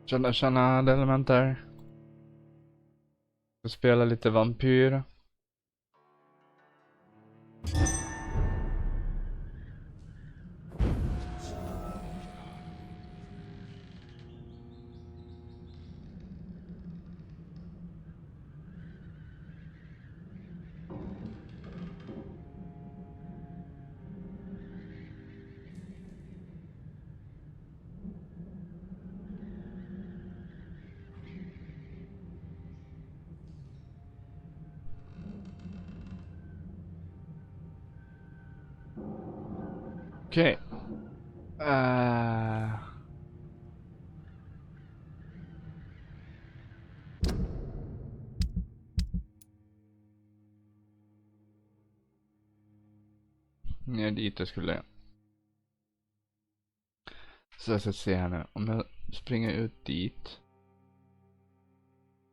Tjena element där. Jag spelar lite Vampyr. Okej. Ner dit jag skulle. Så jag ska se här nu. Om jag springer ut dit.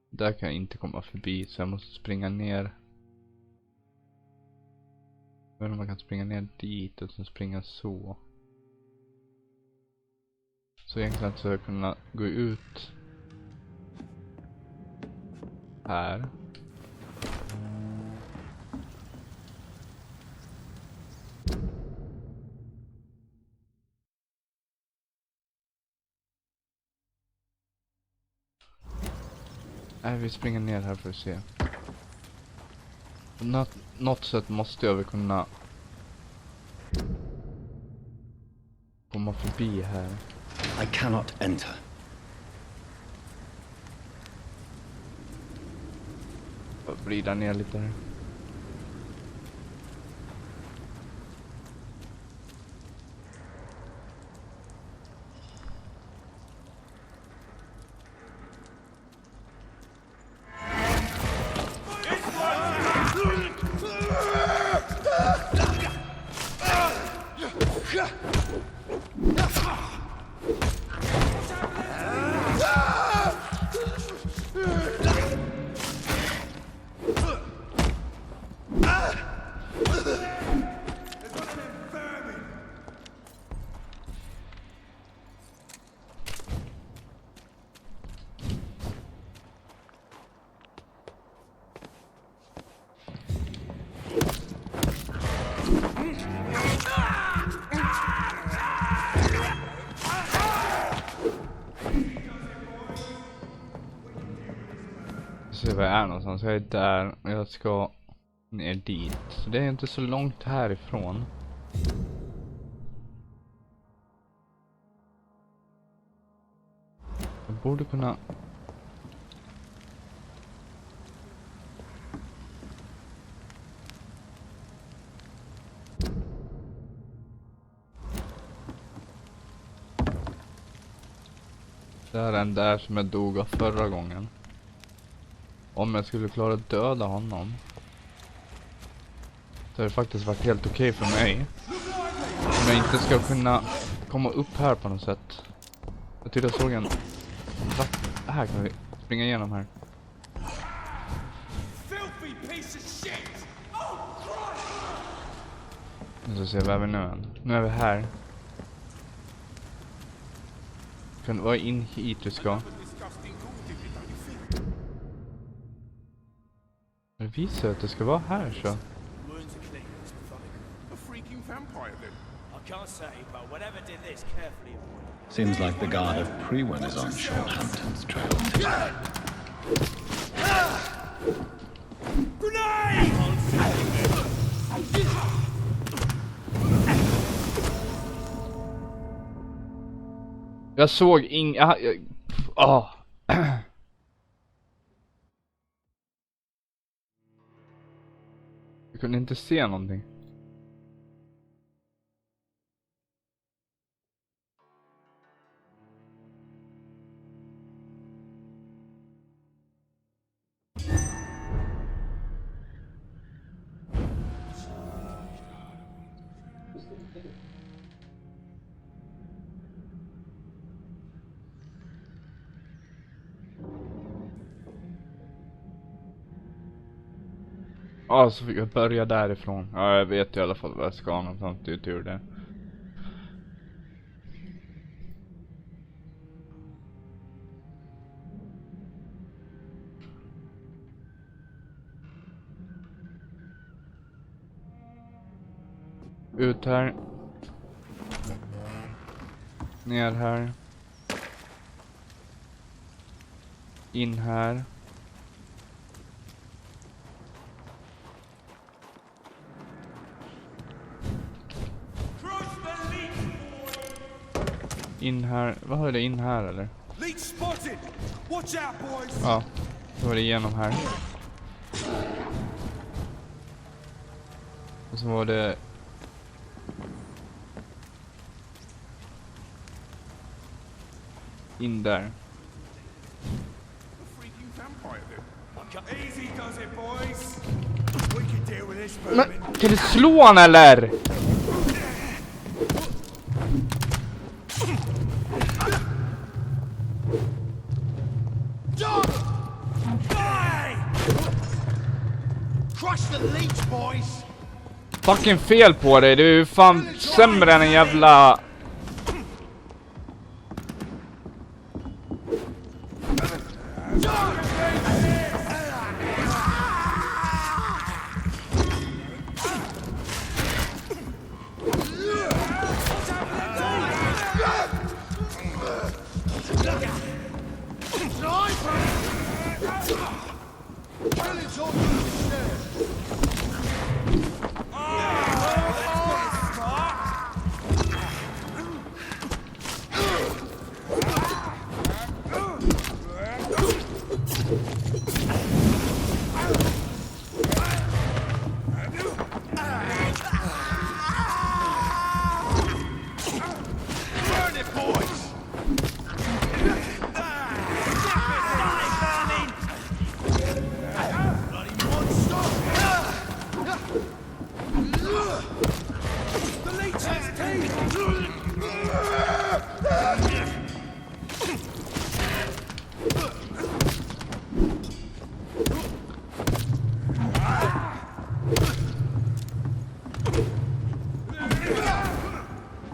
Där kan jag inte komma förbi. Så jag måste springa ner. Jag vet inte om man kan springa ner dit och sen springa så. Så egentligen så jag kunna gå ut här. Nej, vi springer ner här för att se. På något sätt måste jag väl kunna komma förbi här. I cannot enter. Jag vrida ner lite här. Se var jag är någonstans. Jag är där och jag ska ner dit. Så det är inte så långt härifrån. Jag borde kunna... Det är den där som jag dog av förra gången. Om jag skulle klara att döda honom så har det faktiskt varit helt okej för mig. Om jag inte ska kunna komma upp här på något sätt. Jag tyckte jag såg en... Här kan vi springa igenom här. Nu ska se, vad är vi nu? Nu är vi här. Kan det vara in hit vi ska? Det visar att det ska vara här så. Seems like the guard of Prewen is on Shorthampton's trail. Jag såg inga... Jag kunde inte se någonting. Ja, så fick jag börja därifrån. Ja, jag vet i alla fall vad jag ska någonstans. Det är tur det. Ut här. Ner här. In här. In här. Vad var det, in här eller? Ja, då var det igenom här. Och så var det in där. Men kan du slå han eller? Fucking fel på dig, du är ju fan sämre än en jävla...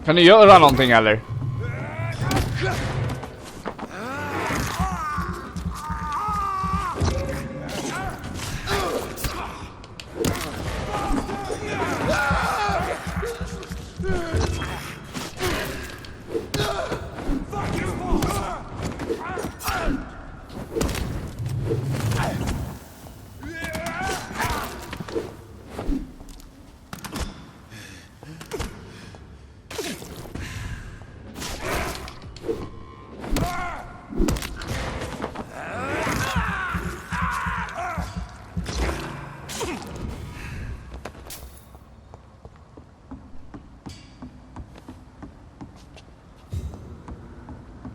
Kan du göra någonting eller?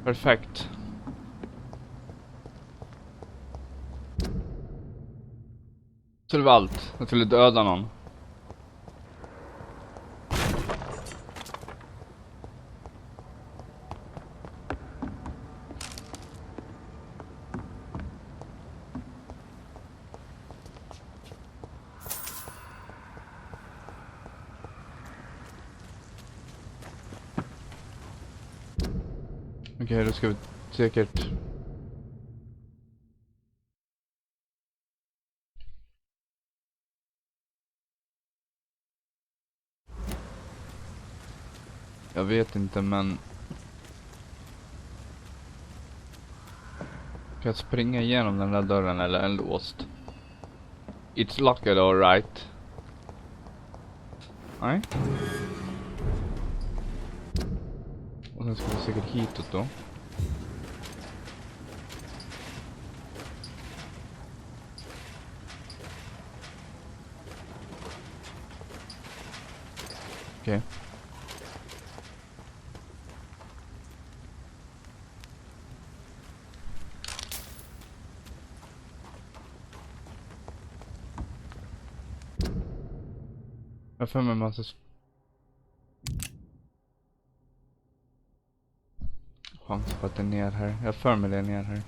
Perfekt. Så det var allt. Jag skulle döda någon. Okej, då ska vi säkert... Jag vet inte, men... Kan jag springa igenom den där dörren eller är den låst? It's locked, all right. Nej. Och sen ska vi säkert hitåt då. Okej. Jag får med massa chans på att det är ner här. Jag för mig det är ner här.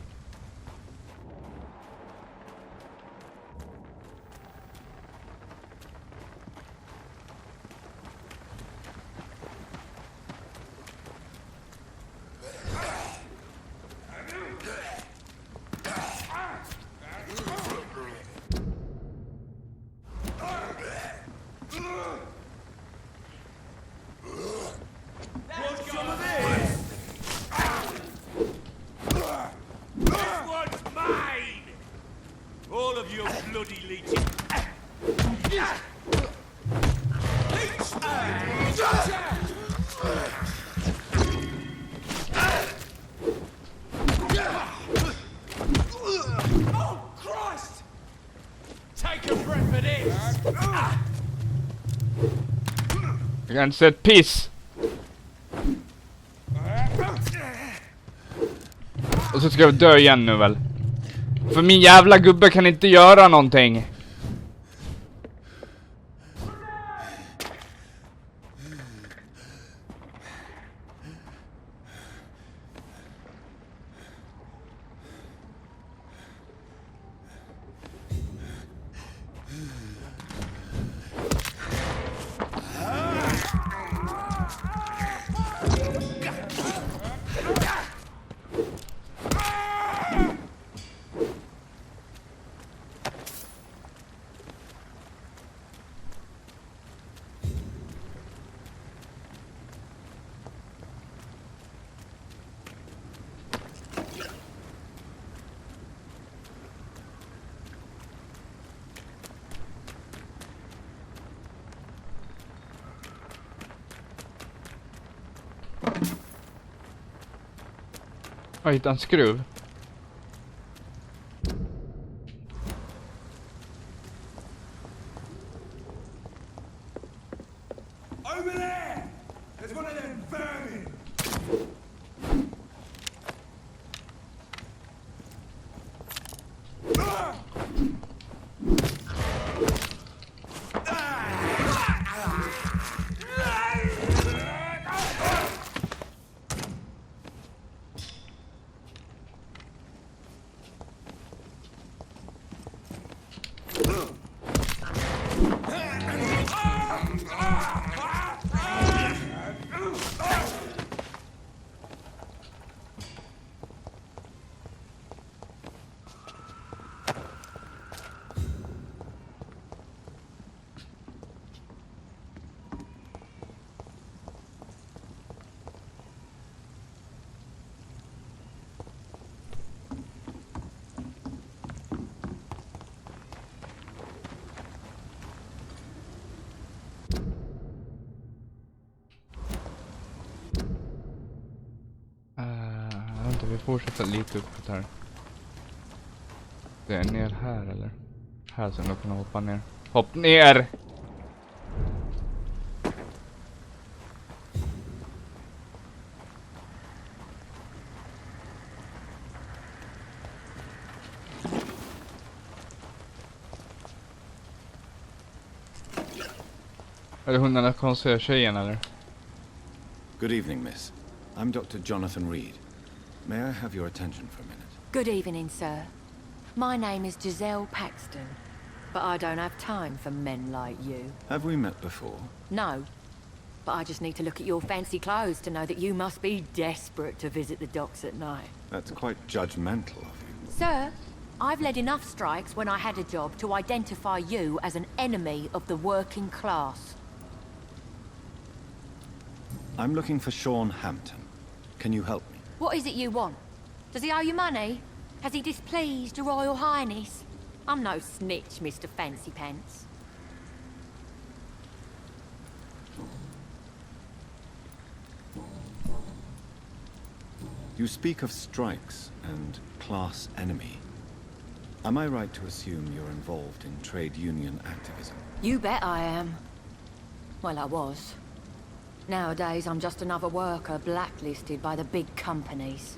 you bloody leech. Oh, Christ! Take a breath of this. Jag kan säga piss. Och så ska jag dö igen nu väl. För min jävla gubbe kan inte göra någonting. Jag hittade en skruv. Over there! There's one of them vermin! Vi fortsätter lite uppåt här. Det är ner här eller? Här ska jag kunna hoppa ner. Hopp ner! Är det hon den där konstiga tjejen eller? Good evening, miss. I'm Dr. Jonathan Reed. May I have your attention for a minute? Good evening, sir. My name is Giselle Paxton, but I don't have time for men like you. Have we met before? No, but I just need to look at your fancy clothes to know that you must be desperate to visit the docks at night. That's quite judgmental of you. Sir, I've led enough strikes when I had a job to identify you as an enemy of the working class. I'm looking for Sean Hampton. Can you help me? What is it you want? Does he owe you money? Has he displeased your Royal Highness? I'm no snitch, Mr. Fancy Pants. You speak of strikes and class enemy. Am I right to assume you're involved in trade union activism? You bet I am. Well, I was. Nowadays, I'm just another worker blacklisted by the big companies.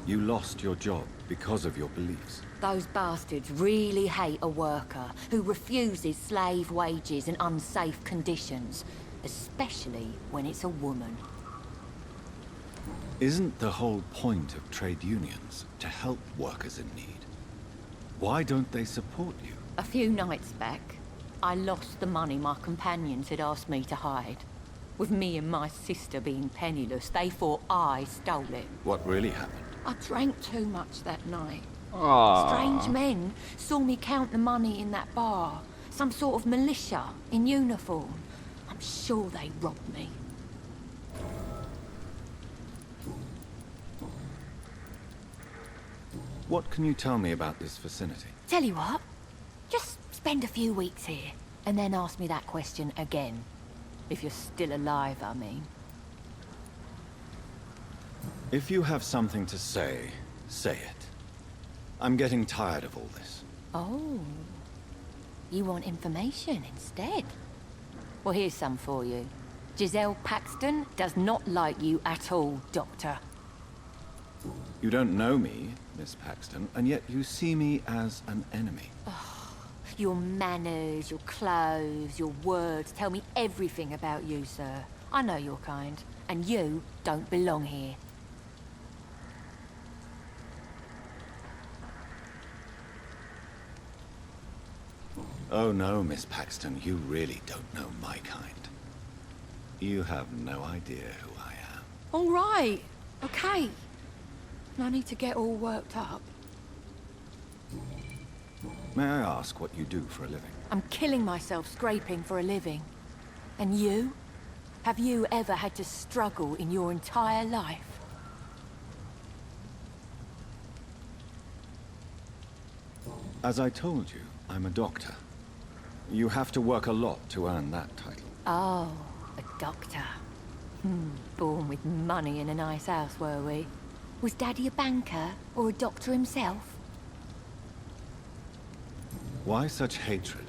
You lost your job because of your beliefs. Those bastards really hate a worker who refuses slave wages and unsafe conditions, especially when it's a woman. Isn't the whole point of trade unions to help workers in need? Why don't they support you? A few nights back, I lost the money my companions had asked me to hide. With me and my sister being penniless, they thought I stole it. What really happened? I drank too much that night. Aww. Strange men saw me count the money in that bar. Some sort of militia in uniform. I'm sure they robbed me. What can you tell me about this vicinity? Tell you what, just spend a few weeks here, and then ask me that question again. If you're still alive, I mean. If you have something to say, say it. I'm getting tired of all this. Oh. You want information instead? Well, here's some for you. Giselle Paxton does not like you at all, Doctor. You don't know me, Miss Paxton, and yet you see me as an enemy. Your manners, your clothes, your words tell me everything about you, sir. I know your kind, and you don't belong here. Oh no, Miss Paxton, you really don't know my kind. You have no idea who I am. All right, okay. No need to get all worked up. May I ask what you do for a living? I'm killing myself scraping for a living. And you? Have you ever had to struggle in your entire life? As I told you, I'm a doctor. You have to work a lot to earn that title. Oh, a doctor. Born with money in a nice house, were we? Was Daddy a banker or a doctor himself? Why such hatred?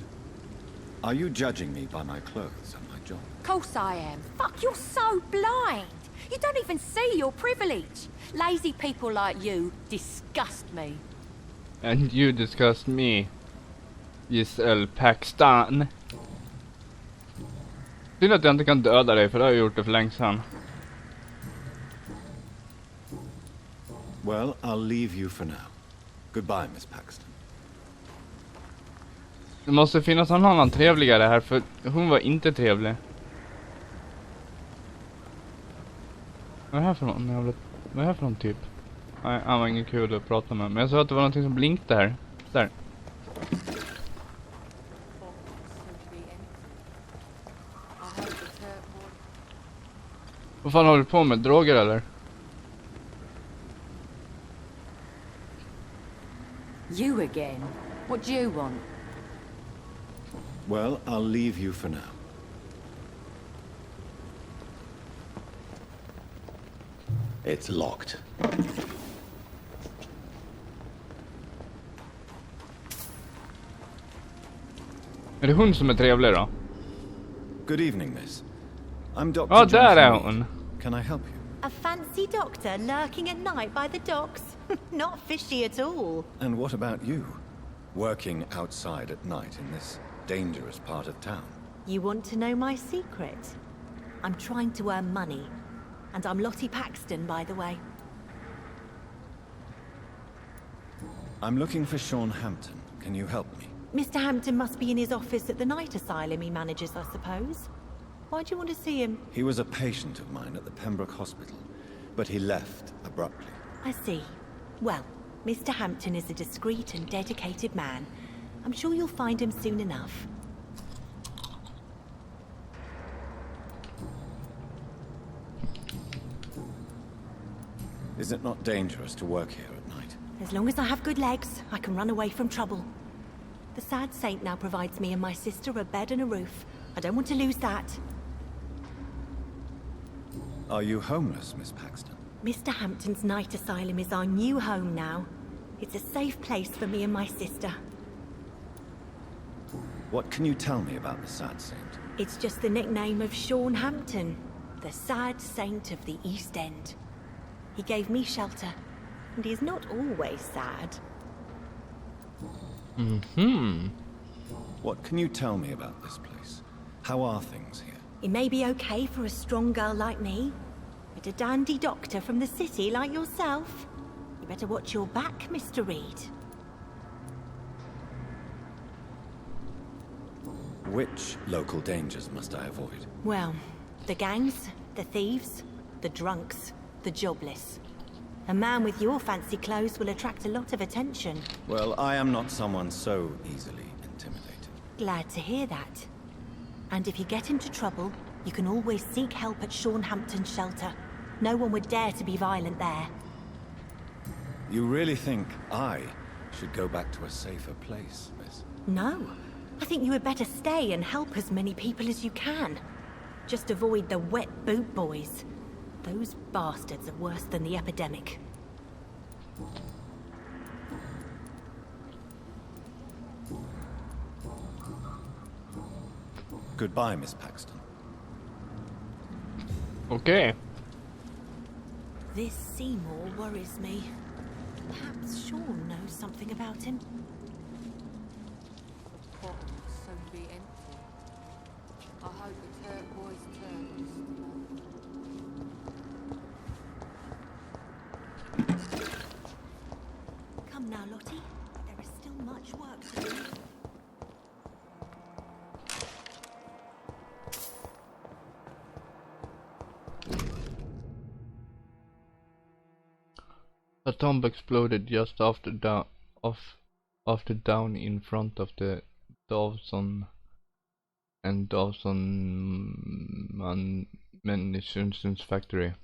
Are you judging me by my clothes and my job? Course I am. Fuck, you're so blind. You don't even see your privilege. Lazy people like you disgust me. And you disgust me, Giselle Paxton. Synd att jag inte kan döda dig, för det har jag gjort det för länge sedan. Well, I'll leave you for now. Goodbye, Miss Paxton. Det måste finnas någon annan trevligare här, för hon var inte trevlig. Vad är det här för någon jävla... Vad är det här för någon typ? Nej, han var ingen kul att prata med. Men jag sa att det var någonting som blinkade här. Där. Vad fan håller du på med? Droger eller? You again? What do you want? Well, I'll leave you for now. It's locked. Är det hon som är trevlig då? Good evening, miss. I'm Dr. Ja, där är Johnson. hon. Can I help you? A fancy doctor lurking at night by the docks? Not fishy at all. And what about you? Working outside at night in this dangerous part of town? You want to know my secret? I'm trying to earn money. And I'm Lottie Paxton, by the way. I'm looking for Sean Hampton. Can you help me? Mr. Hampton must be in his office at the night asylum he manages, I suppose. Why do you want to see him? He was a patient of mine at the Pembroke Hospital, but he left abruptly. I see. Well, Mr. Hampton is a discreet and dedicated man. I'm sure you'll find him soon enough. Is it not dangerous to work here at night? As long as I have good legs, I can run away from trouble. The sad saint now provides me and my sister a bed and a roof. I don't want to lose that. Are you homeless, Miss Paxton? Mr. Hampton's night asylum is our new home now. It's a safe place for me and my sister. What can you tell me about the sad saint? It's just the nickname of Sean Hampton, the sad saint of the East End. He gave me shelter, and he's not always sad. What can you tell me about this place? How are things here? It may be okay for a strong girl like me, but a dandy doctor from the city like yourself, you better watch your back, Mr. Reed. Which local dangers must I avoid? Well, the gangs, the thieves, the drunks, the jobless. A man with your fancy clothes will attract a lot of attention. Well, I am not someone so easily intimidated. Glad to hear that. And if you get into trouble, you can always seek help at Sean Hampton's shelter. No one would dare to be violent there. You really think I should go back to a safer place, miss? No. I think you had better stay and help as many people as you can. Just avoid the wet boot boys. Those bastards are worse than the epidemic. Goodbye, Miss Paxton. Okej. This Seymour worries me. Perhaps Sean knows something about him. Bottom will soon be empty. I hope the turquoise turns. Come now, Lottie. There is still much work to do. A tomb exploded just after down in front of the Dawson and Dawson Munitions factory,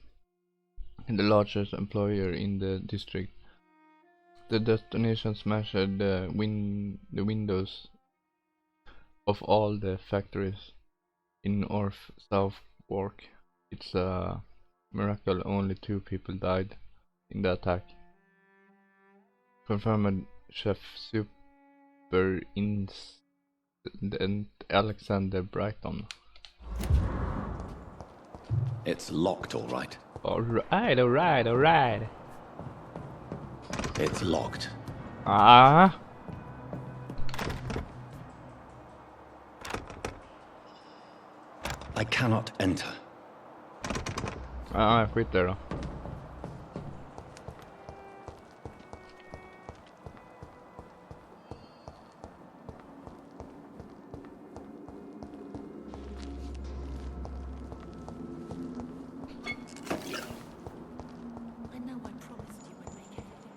the largest employer in the district. The detonation smashed the windows of all the factories in North-South Wark. It's a miracle only 2 people died in the attack. Confirmed Chef Superintendent Alexander Brighton. It's locked, all right. Alright. It's locked. Ah. I cannot enter. Skit där då. I know I promised you would make everything.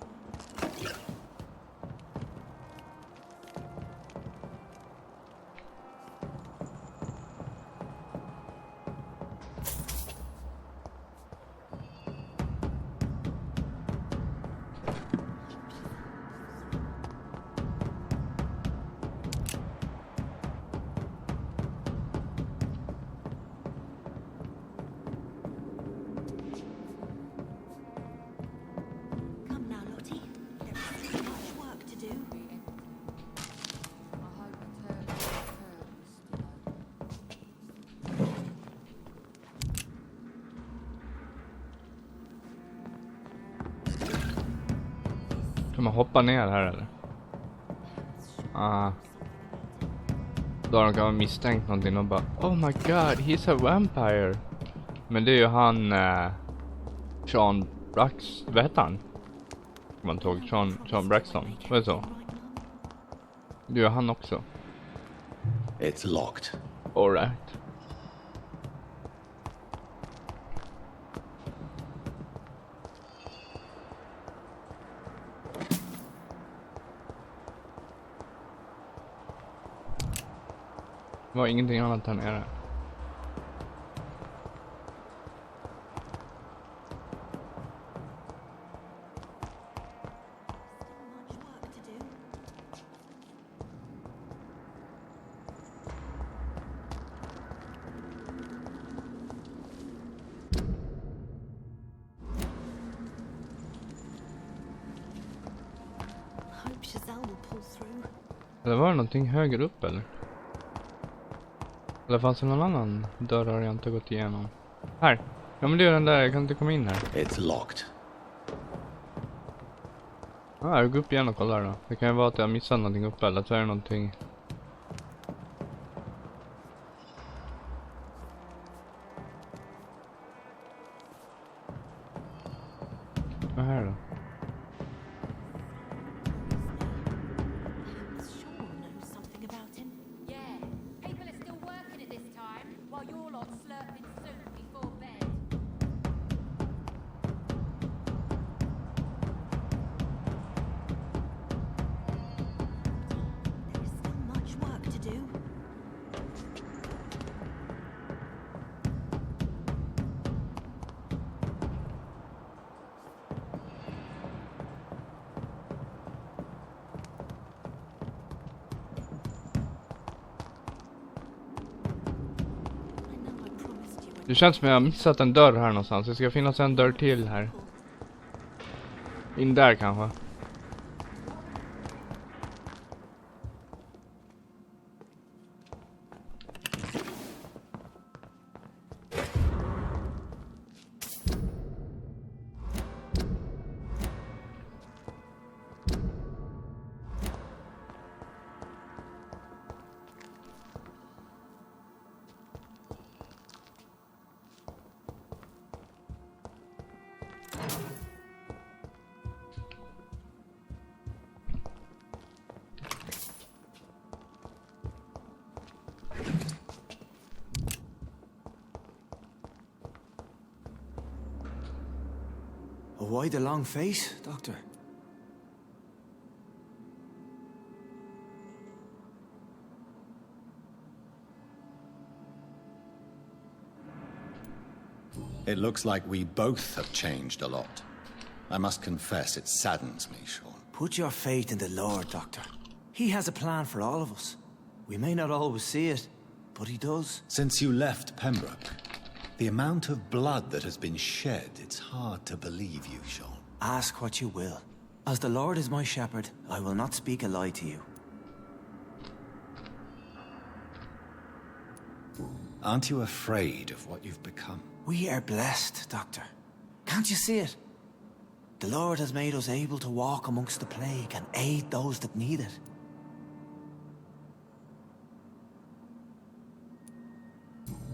Come now, Lottie. There is still much work to do. I hope the turquoise turns. Kan man hoppa ner här eller? Då har de kan ha misstänkt någonting och bara oh my god, he's a vampire. Men det är ju han Sean Brax, vad heter han? Man tog Sean Braxton, vad är det så? Det är ju han också. It's locked. Alright. Det var ingenting annat här nere. Much work to do. Hope Giselle will pull through. Eller var det någonting högre upp eller? Eller fanns det någon annan dörr jag inte gått igenom? Här! Ja men det är den där, jag kan inte komma in här. It's locked. Jag går upp igen och kollar då. Det kan ju vara att jag missat någonting uppe eller så är det någonting. Vad här då? Perhaps Sean knows something about him. Yeah, people are still working at this time while you're lot slurping soup before bed. There is still much work to do. Det känns som jag har missat en dörr här någonstans. Det ska finnas en dörr till här. In där kanske. Why the long face, Doctor? It looks like we both have changed a lot. I must confess, it saddens me, Sean. Put your faith in the Lord, Doctor. He has a plan for all of us. We may not always see it, but he does. Since you left Pembroke, the amount of blood that has been shed, it's hard to believe you, Sean. Ask what you will. As the Lord is my shepherd, I will not speak a lie to you. Aren't you afraid of what you've become? We are blessed, Doctor. Can't you see it? The Lord has made us able to walk amongst the plague and aid those that need it.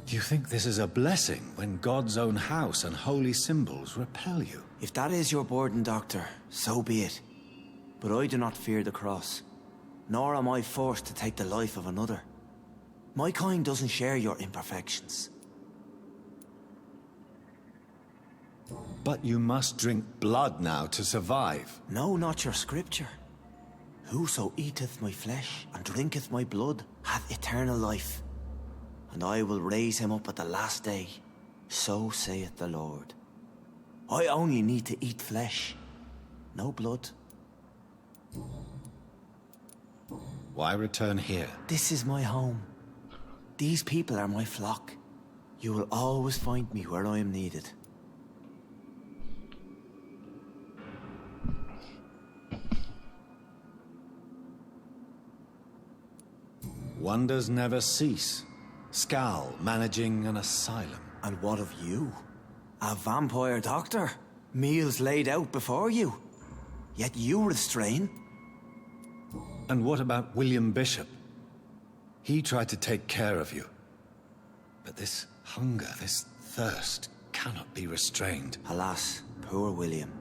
Do you think this is a blessing when God's own house and holy symbols repel you? If that is your burden, Doctor, so be it. But I do not fear the cross, nor am I forced to take the life of another. My kind doesn't share your imperfections. But you must drink blood now to survive. No, not your scripture. Whoso eateth my flesh and drinketh my blood hath eternal life, and I will raise him up at the last day. So saith the Lord. I only need to eat flesh, no blood. Why return here? This is my home. These people are my flock. You will always find me where I am needed. Wonders never cease. Scal managing an asylum. And what of you? A vampire doctor? Meals laid out before you. Yet you restrain. And what about William Bishop? He tried to take care of you. But this hunger, this thirst, cannot be restrained. Alas, poor William.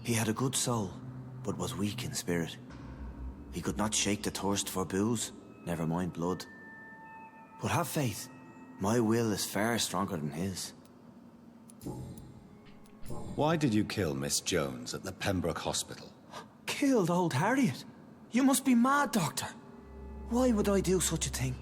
He had a good soul, but was weak in spirit. He could not shake the thirst for booze, never mind blood. But have faith. My will is far stronger than his. Why did you kill Miss Jones at the Pembroke Hospital? Killed old Harriet? You must be mad, Doctor. Why would I do such a thing?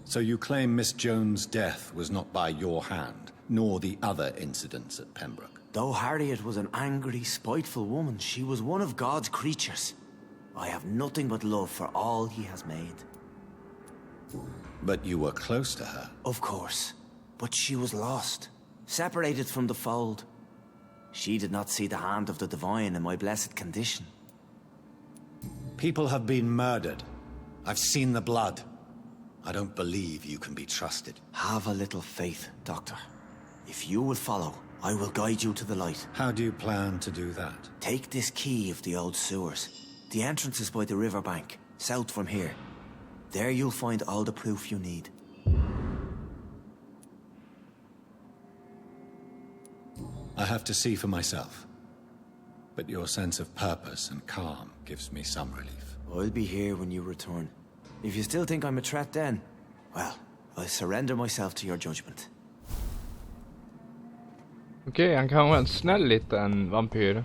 So you claim Miss Jones' death was not by your hand, nor the other incidents at Pembroke? Though Harriet was an angry, spiteful woman, she was one of God's creatures. I have nothing but love for all he has made. But you were close to her. Of course. But she was lost, separated from the fold. She did not see the hand of the divine in my blessed condition. People have been murdered. I've seen the blood. I don't believe you can be trusted. Have a little faith, Doctor. If you will follow, I will guide you to the light. How do you plan to do that? Take this key of the old sewers. The entrance is by the riverbank, south from here. There you'll find all the proof you need. I have to see for myself. But your sense of purpose and calm gives me some relief. I'll be here when you return. If you still think I'm a threat then, well, I surrender myself to your judgment. Okej, han kan vara en snäll liten vampyr.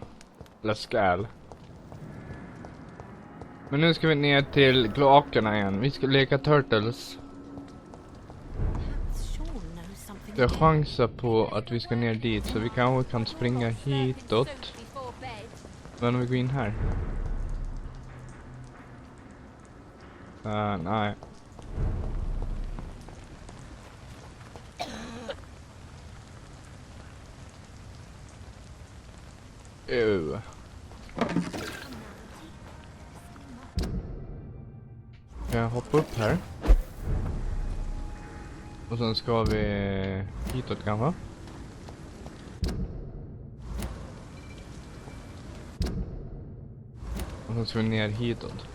Eller skall. Men nu ska vi ner till kloakerna igen. Vi ska leka Turtles. Det är chanser på att vi ska ner dit, så vi kanske kan springa hitåt. Men om vi går in här. Nej. Kan jag hoppa upp här? Och sen ska vi hitåt kanske? Och sen ska vi ner hitåt.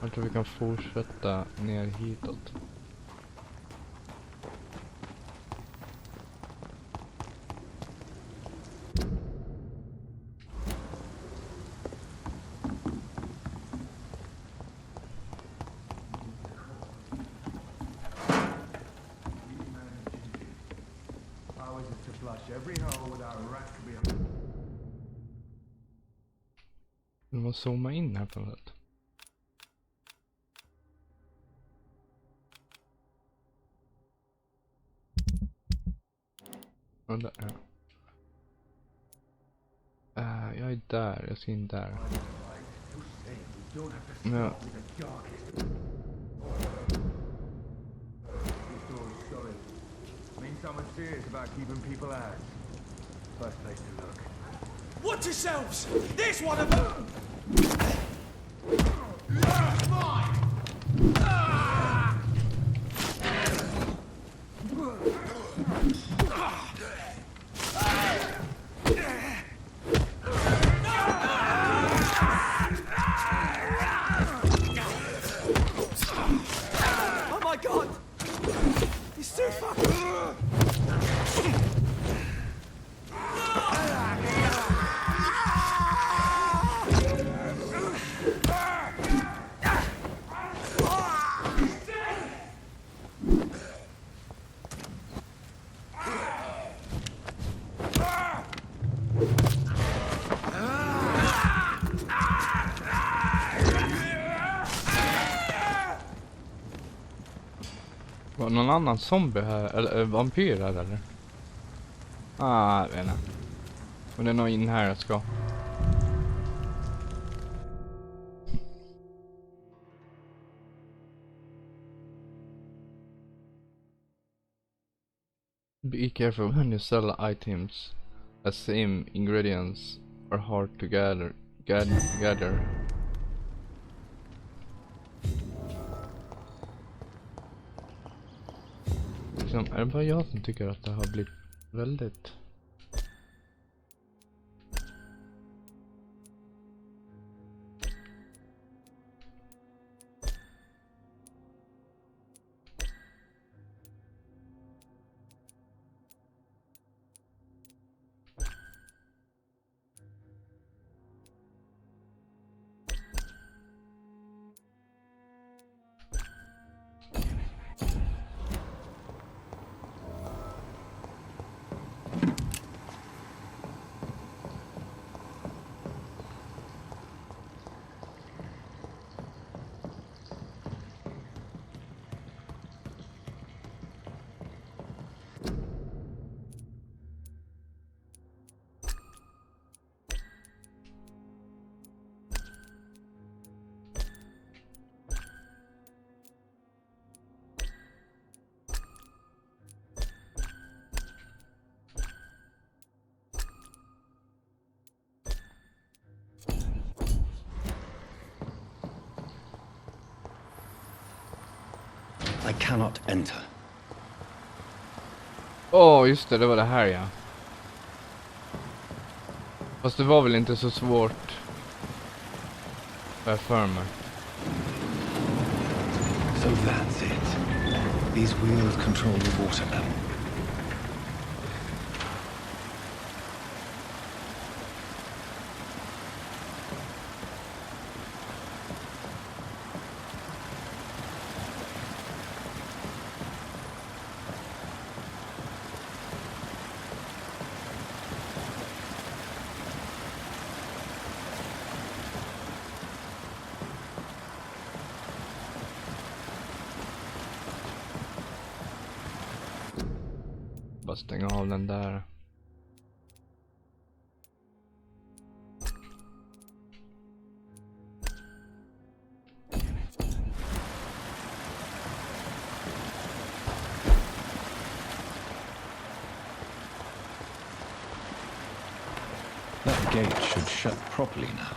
Jag tror vi kan fortsätta ner hitåt. Vi måste zooma in här på något sätt. Och där, ja. Jag är där, jag ska in där. Ja. Watch yourselves! There's one of them! Mine! Oh my god! He's too fucking... Var någon annan zombie här? Eller vampyr här eller? Jag vet inte. Och det är nog in här jag ska. Be careful when you sell items. The same ingredients are hard to gather. Liksom, är det bara jag som tycker att det har blivit väldigt... I cannot enter. Just det var det här ja. Fast det var väl inte så svårt. För mig. So that's it. These wheels control the water level. Bara stänga av den där. That gate should shut properly now.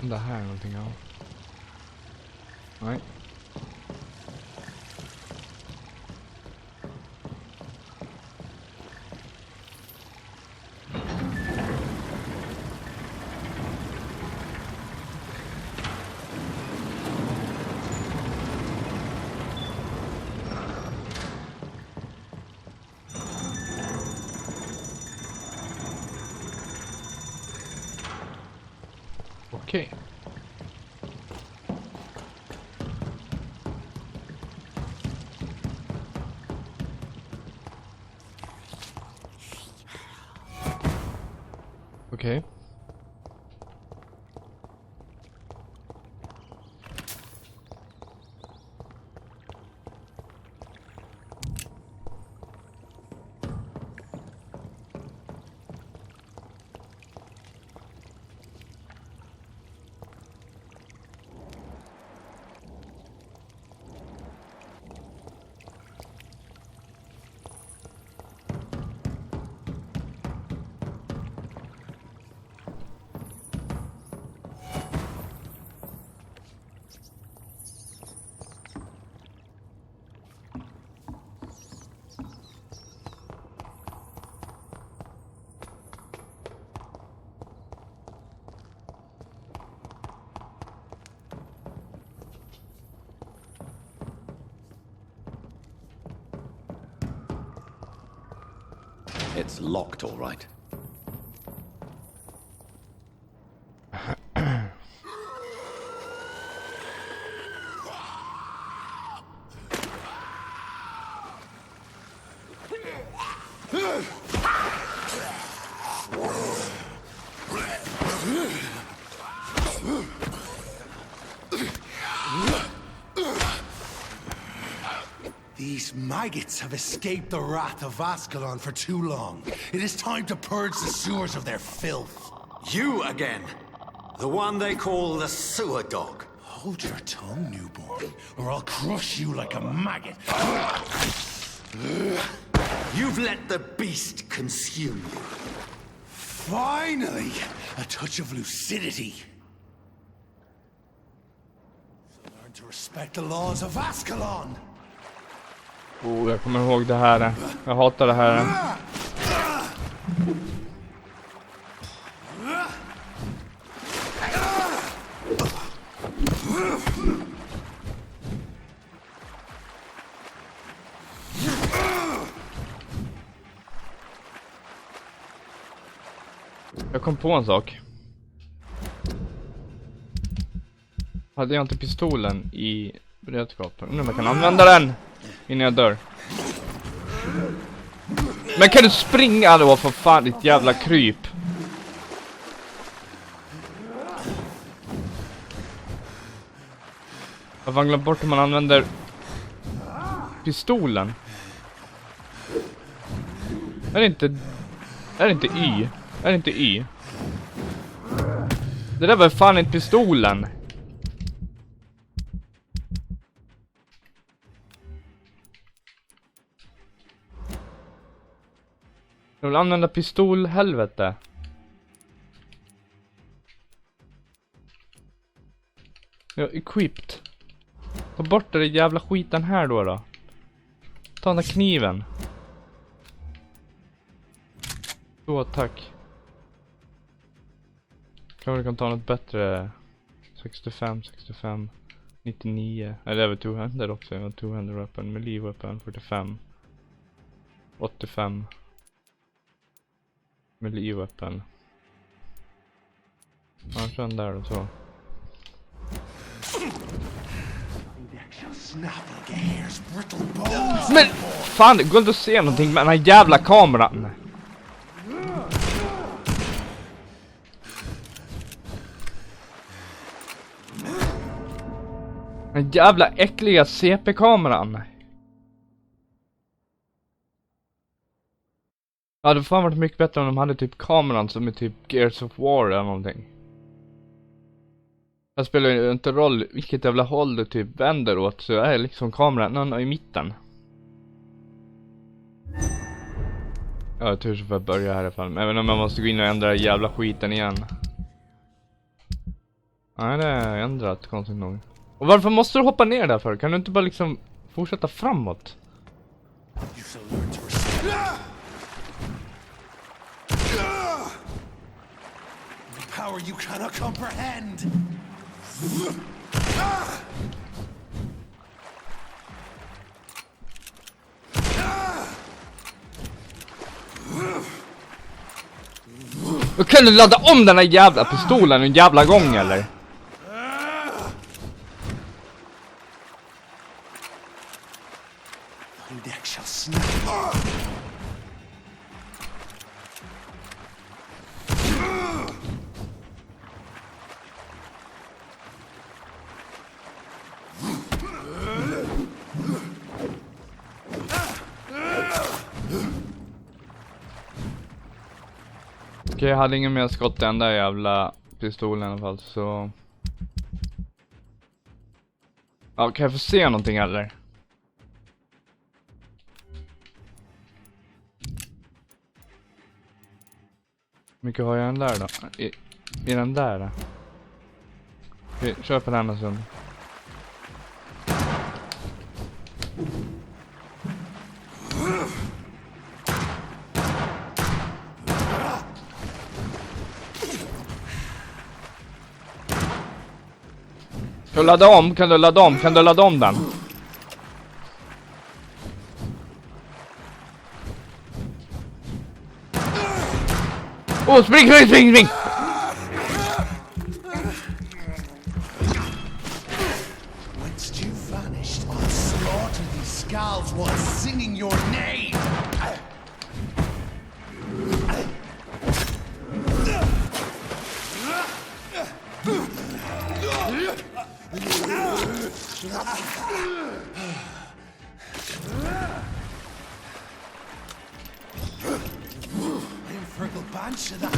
Det här är någonting av. Nej. Okej. Okej. It's locked, all right. These maggots have escaped the wrath of Ascalon for too long. It is time to purge the sewers of their filth. You again! The one they call the sewer dog. Hold your tongue, newborn, or I'll crush you like a maggot. You've let the beast consume you. Finally, a touch of lucidity. So learn to respect the laws of Ascalon. Oh, jag kommer ihåg det här. Jag hatar det här. Jag kom på en sak. Hade jag inte pistolen i beredskap? Nu man kan använda den innan jag dör. Men kan du springa då för fan, ditt jävla kryp? Jag har glömt bort hur man använder pistolen. Är det inte Y? Är det inte Y? Det där var fan inte pistolen. Jag vill använda pistol, helvete. Ja, equipped. Ta bort den jävla skiten här då. Ta den där kniven. Så, tack. Kanske kan ta något bättre. 65, 99. Eller det är väl 200 också. 200 weapon, melee weapon, 45. 85. Melee weapon. Ja, kör den där och så. Men fan, det går inte att se någonting med den här jävla kameran. Den jävla äckliga CP-kameran. Ja, det fan varit mycket bättre om de hade typ kameran som är typ Gears of War eller någonting. Det spelar ju inte roll vilket jävla håll det typ vänder åt, så är liksom kameran i mitten. Ja, tur så får jag börja härifrån. Även om jag måste gå in och ändra jävla skiten igen. Nej, det är ändrat konstigt nog. Och varför måste du hoppa ner där för? Kan du inte bara liksom fortsätta framåt? Power you cannot comprehend. Då kan du ladda om den här jävla pistolen en jävla gång eller? Okej, jag hade ingen mer skott i den där jävla pistolen i alla fall, så... Ja, kan jag få se någonting eller? Hur mycket har jag den där då? I den där? Okej, kör på den en stund. Kan du ladda om? Kan du ladda om? Kan du ladda om den? Åh, spring! Once you vanished, I'll slaughter these skulls while singing your name.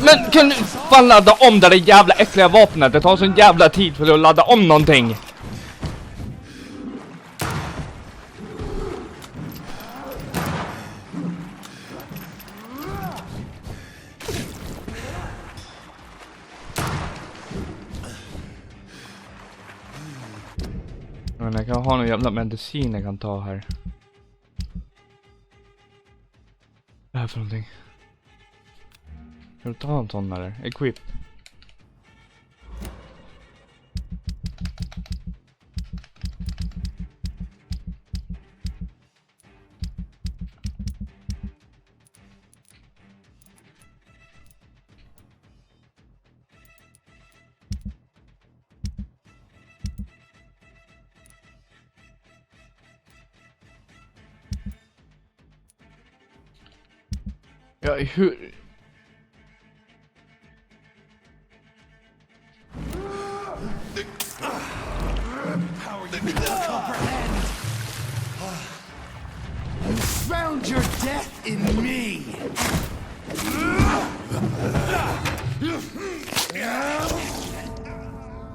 Men kan du fan ladda om det där jävla äckliga vapnet? Det tar sån jävla tid för att ladda om någonting. Men jag kan ha någon jävla medicin jag kan ta här. Vad är det här för någonting? Kan du ta en sån eller? Equip. Ja, hur... Found your death in me.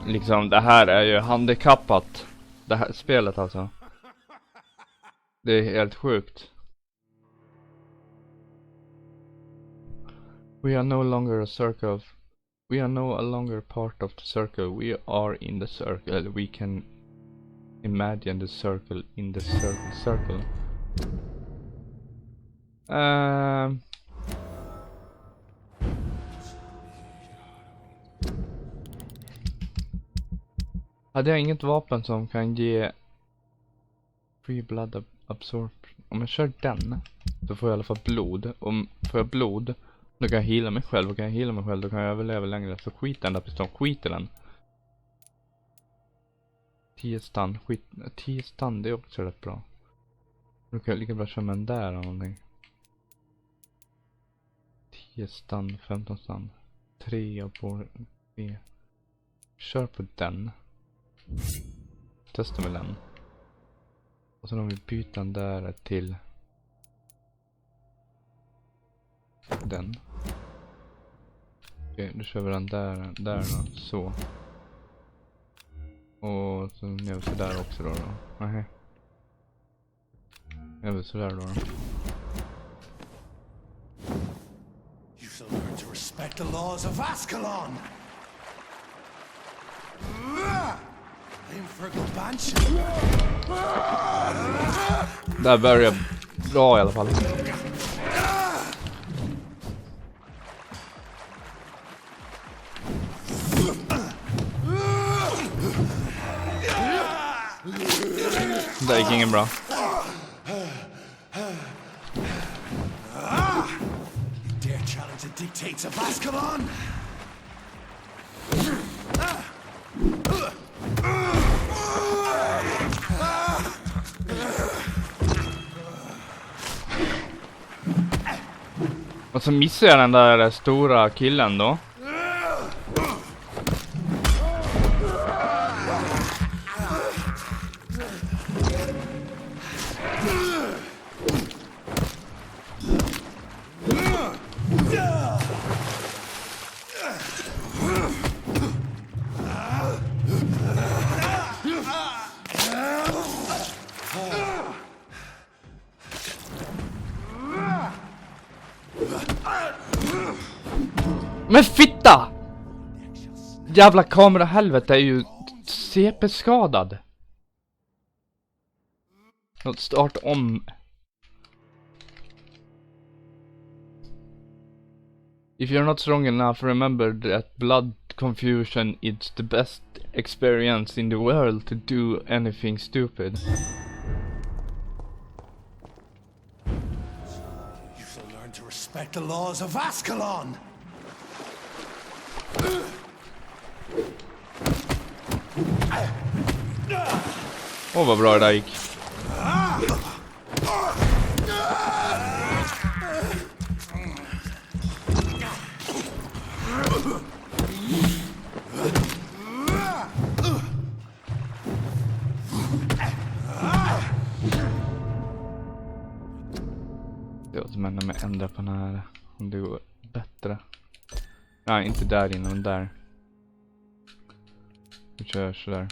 Liksom, det här är ju handikappat. Det här spelet alltså. Det är helt sjukt. We are no longer a circle of We are no longer part of the circle. We are in the circle. We can imagine the circle in the circle. Hade jag inget vapen som kan ge free blood absorption? Om jag kör den så får jag i alla fall blod. Om får jag blod då kan jag heala mig själv. Och kan jag heala mig själv då kan jag överleva längre. Så skit den där pistolen. Skit i den. 10 stun. 10 stun det är också rätt bra. Då kan jag lika bra köra med den där eller någonting. 10 stun. 15 stun. 3 på 3. Kör på den. Testa med den. Och sen har vi bytt den där till den. Okej, då kör vi den där då, så. Och så gör vi sådär också då. Nähä. Gör vi sådär då. You shall learn to respect the laws of Ascalon! I'm for Banshee. Där börjar bra i alla fall. Det gick ingen bra. Dare challenge the dictates of Ascalon? Och så missar jag den där stora killen då. Men fitta! Jävla kamerahelvete är ju CP-skadad. Låt starta om. If you're not strong enough, remember that blood confusion is the best experience in the world to do anything stupid. You shall learn to respect the laws of Ascalon! Åh, vad bra det där gick. Det var som ändå med ändra på den här. Om det går bättre. Nej, inte där inne, men där. Vi kör sådär.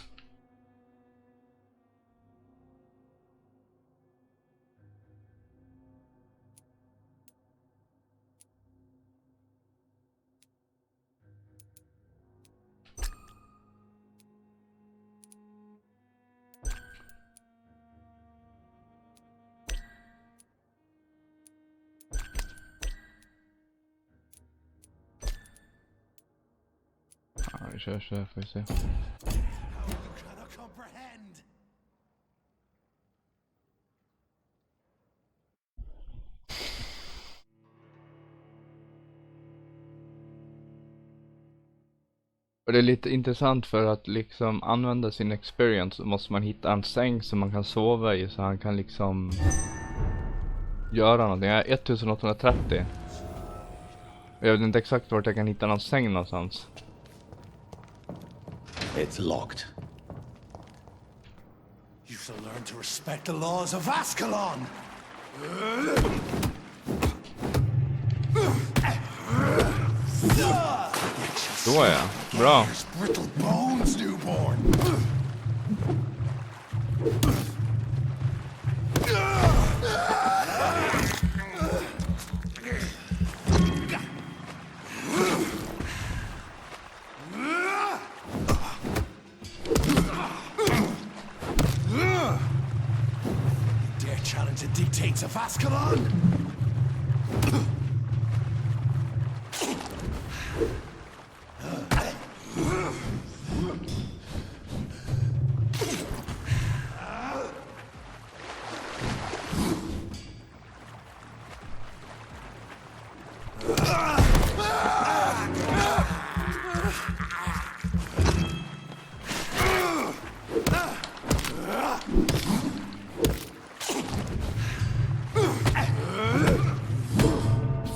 Ja, vi kör sådär får vi se. You cannot comprehend! Och det är lite intressant för att liksom använda sin experience så måste man hitta en säng som man kan sova i så han kan liksom göra någonting. Jag är 1830. Jag vet inte exakt vart jag kan hitta någon säng någonstans. It's locked. You shall learn to respect the laws of Ascalon! Så är jag. Bra. There's brittle bones, newborn! challenge the dictates of Ascalon?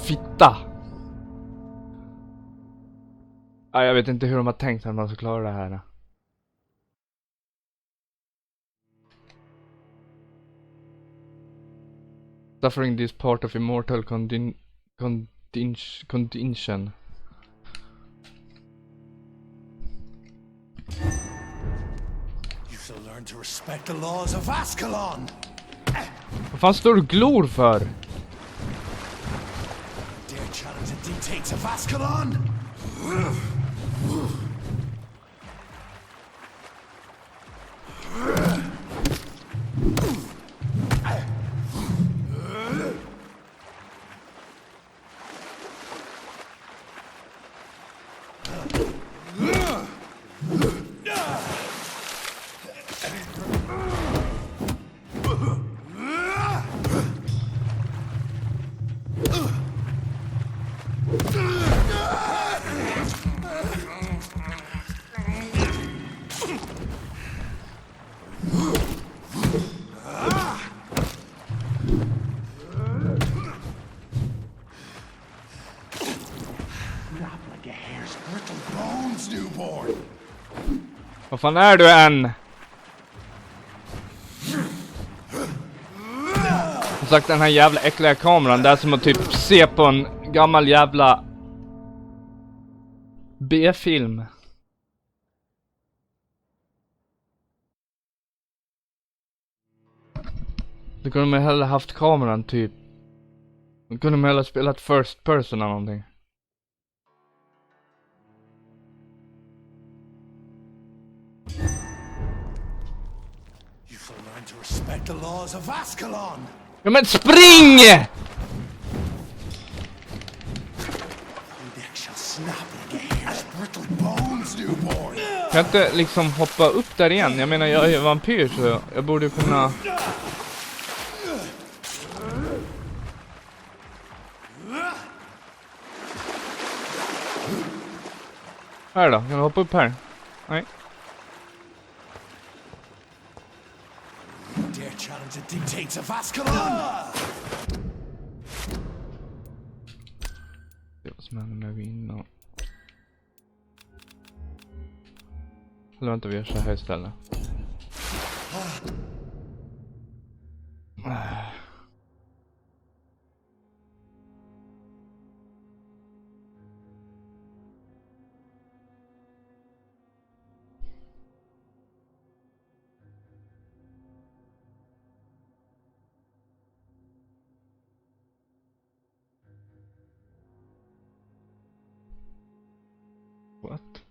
Fitta! Ja, jag vet inte hur de har tänkt att man ska klara det här. Suffering this part of immortal condition. You shall learn to respect the laws of Ascalon! Vad fan står du glor för? Dare challenge the dictates of Ascalon? Vad fan är du än? Som sagt, den här jävla äckliga kameran, det är som att typ se på en gammal jävla B-film. Då kunde man hellre haft kameran typ. Då kunde man hellre spelat first person eller någonting. You shall learn to respect the laws of Ascalon! Ja men spring! Neck shall snap like a hare's brittle bones, newborn! Kan jag inte liksom hoppa upp där igen? Jag menar, jag är ju vampyr så jag borde kunna... Här då, kan du hoppa upp här? Nej. Dare challenge the dictates of Ascalon! Det var som händer när vi innan. Eller vänta, vi gör så här istället. What?